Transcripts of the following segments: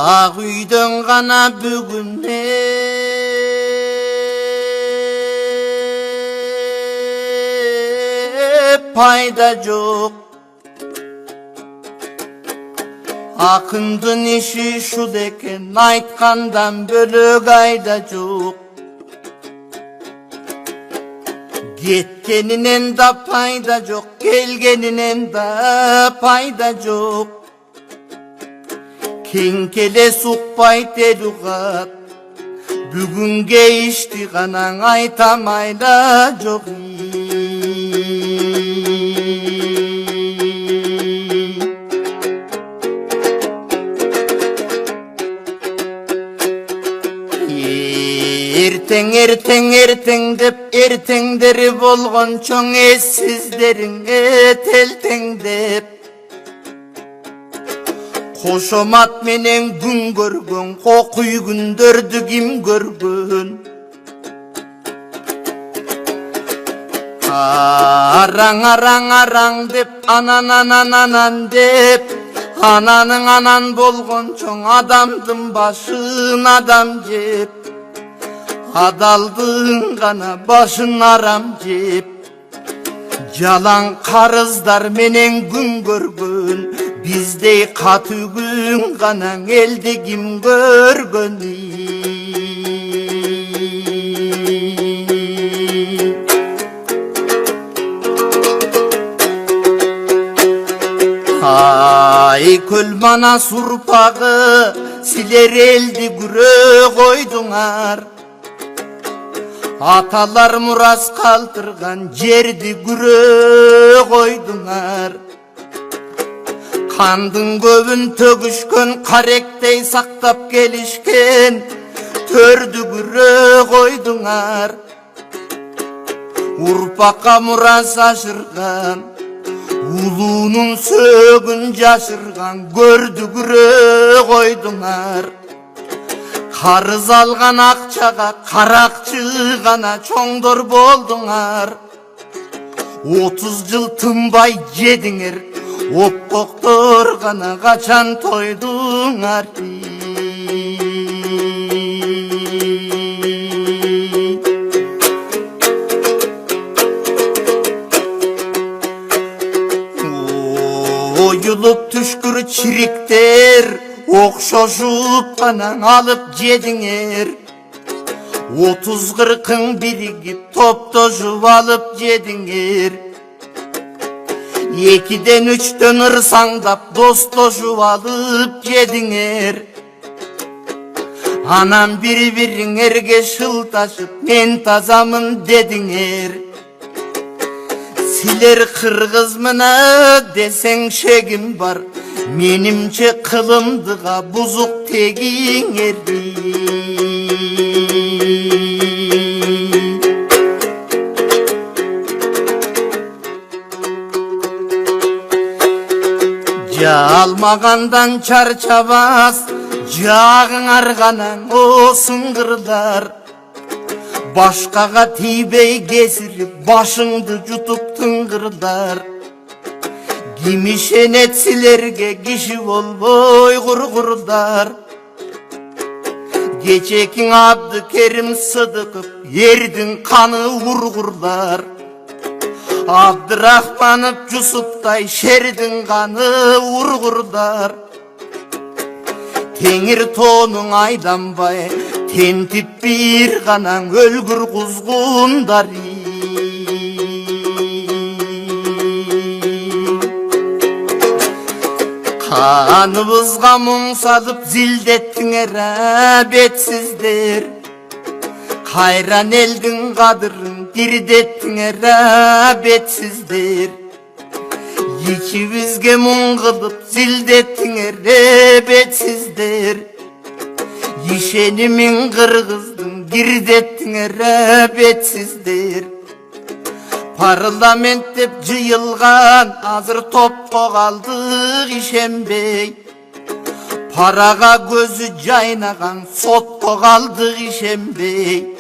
Ақ үйден ғана бүгіне пайда жоқ. Ақындың іші шуд екен, айтқандан бөлек айда жоқ. Кеткенінен да пайда жоқ, келгенінен да пайда жоқ. Кең келе сұқпайды елуғат, бүгінге ішті ғанаң айтамайда жоқ. Ертең деп ертеңдері болған чоң ессіздеріңе телтеңдеп. Қошомат менен күн көргөн, қоқуй күндөрдү ким көргөн. Араң деп, анан деп, ананың анан болған чоң адамдың башын адам жеп. Адалдың ғана башын арам жеп. Жалаң қарыздар менен күн көргөн, биздей каты күн ғана элди ким көргөн. Ай көл манас урпагы, силер элди күрө койдуңар. Аталар мурас калтырган жерди күрө койдуңар. Кандың көбүн төгүшкөн, каректей сактап келишкен төрдү күрө койдуңар. Урпакка мурас ашырган, улуунун сөөгүн жашырган көрдү күрө койдуңар. Карыз алган акчага каракчы гана чоңдор болдуңар. 30 жыл тынбай жедиңер, оппоктор гана качан тойдуңар. Оюлуп түшкүр чириктер, окшошуп гана алып жедиңер. 30-40 биригип топтошуп алып жедиңер. 2-ден 3-төн ырсаңдап достошуп алып жедиңер. Анан бири-бириңерге шылташып мен тазамын дедиңер. Силер кыргыз мына десең шегим бар, менимче кылымдыга бузук тегиңер. Жалмагандан чарчабас, жагыңар гана осуңгырдар. Башкага тийбей кесирип, башыңды жутуп тыңгырдар. Ким ишенет силерге, киши болбой кургурдар. Кечекиң Абдыкерим Сыдыков, эрдин каны ургурдар. Абдырахманов Жусуптай, шердин каны ургурдар. Теңир тонуң айданбай, тентип бир гана өлгүр кузгундар. Каныбызга муң салып зилдеттиңер бетсиздер. Кайран элдин кадырын бирдеттиңер бетсиздер. Ичибизге муң кылып зилдеттиңер бетсиздер. Ишенимин кыргыздын кирдеттиңер бетсиздер. Парламент деп жыйылган, азыр топко калдык ишенбей. Парага көзү жайнаган, сотко калдык ишенбей.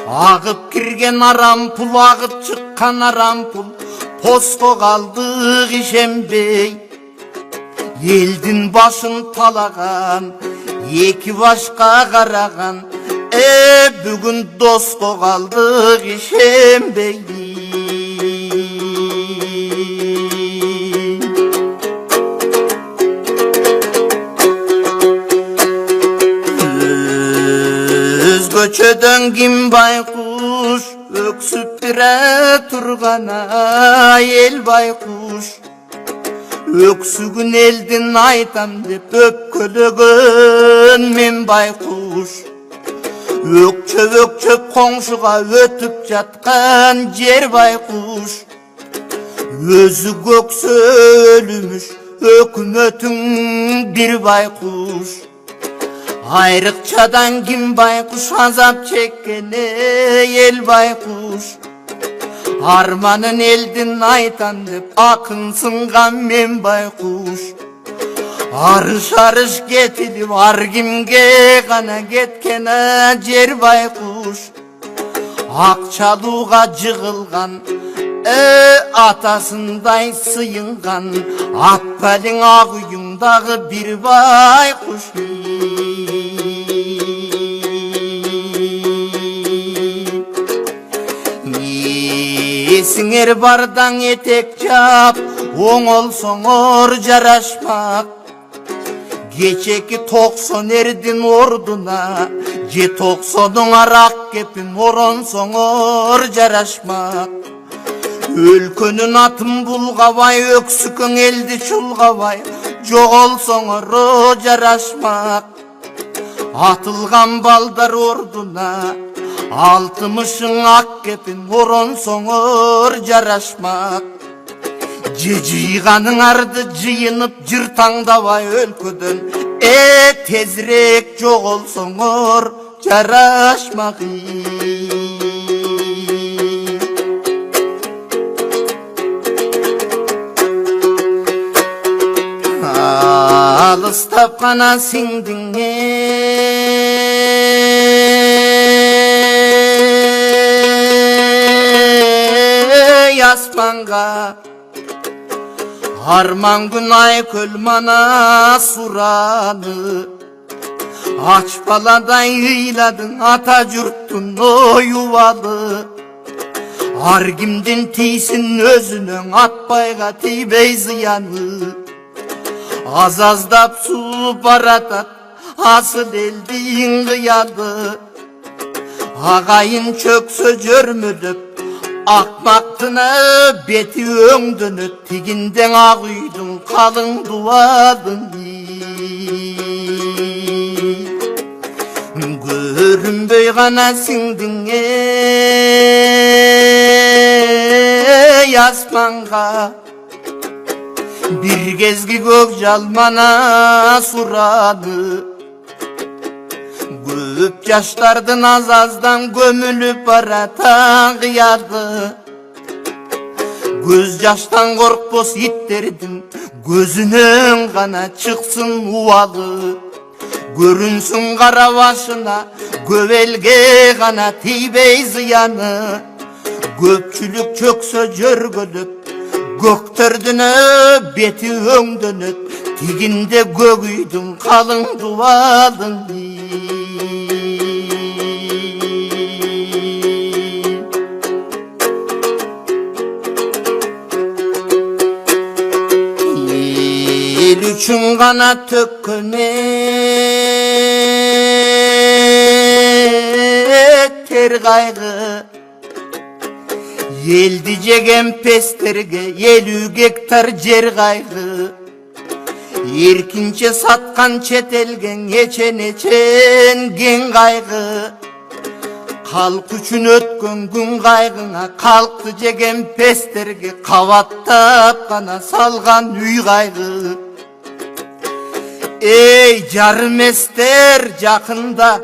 Агып кирген арам пул, агып чыккан арам пул, поско калдык ишенбей. Элдин башын талаган, Eki başka karagan bugün dost kaldık işembeyli. Özgöçödön kim baykuş öksüp bire turgana el baykuş. Öksügün eldin aytam dep öpkölөгөн men baykuş. Ökçöp ökçöp koңşuga ötüp жаткан жер байкуш. Özü göksü ölümüş ökmötüň bir baykuş. Ayrıkçadan kim baykuş azap çekkene el baykuş. Armanın eldin aytan dep akın sıngan men baykuş. Arış arış getilip ar kimge gana getkene jer baykuş. Akçaluğa jığılgan atasınday sıyıngan Akbalin ağıyındagı bir baykuş. Singer bardan etek çap oңолсоңор jaraşmak. Geçeki 90 erdin orduna je 90'ın arak kepin oronsoңор jaraşmak. Өлкөнүн атын булгабай өксүкөң элди чулгабай жоголсоңор жарашмак. Атылган балдар ордуна 60'ың ак кепин оронсоңор жарашмак. Жыйганың арды жыйынып жыр таңдабай өлкөдөн тезирээк жоголсоңор жарашмак. Alыстап қана сиңдиң аспанға. Арман күн ай көл мана сураны. Ач баладай ыйладың ата жұрттың оювалы. Ар кимдин тийсин өзүнөң атпайга тийбей зыяны. Аз-аздап суу баратат асыл элдин кыяды. Агайын чөксө жөрмөдөп акмактына бети өңдөнөт. Тигиндең ак үйдүн калың дубадын. Көрүнбөй гана сиңдиң аспанга. Bir gezgi gök жалмана сурады. Көп жаштардын аз-аздан көмүлүп барата кыяды. Көз жаштан коркпос иттердин көзүнөн гана чыксын убалы. Көрүнсүн кара башына көп элге гана тийбей зыяны. Көпчүлүк чөксө жөргөлөп көктөрдүнө бети өңдөнөт. Тигинде көк үйдүн калың дубалын. Эл үчүн гана төккөн тер кайгы. Елди жеген пестерге 50 гектар жер кайгы. Эркинче саткан чет элге эчен кен кайгы. Калк үчүн өткөн күн кайгыңа калкты жеген пестерге кабаттап гана салган үй кайгы. Эй жарыместер жакында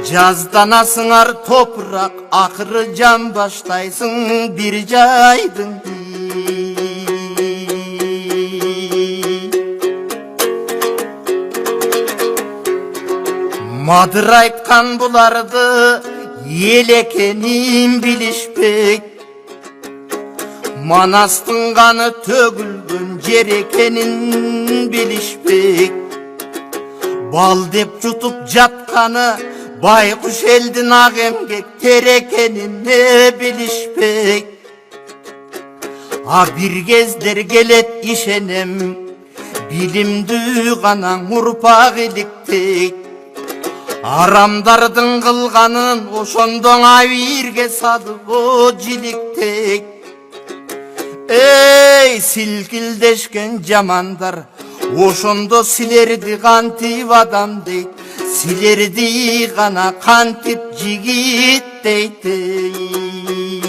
жазданасыңар топурак. Акыры жан баштайсың бир жайдын. Мадыр айткан буларды ел экенин билишпек. Манастын каны төгүлгөн жер экенин билишпек. Bal деп жұтып жатқаны байқұш елдің ақ емгек тер екенін не білішпек. Bir кездер келет ишенем, билимді ғана ұрпақ иліктек. Арамдардың қылғанын ошондоң авирге садып о жиликтек. Эй, силкилдешкен жамандар, ошондо силерди кантип адам дейт, силерди гана кантип жигит дейт.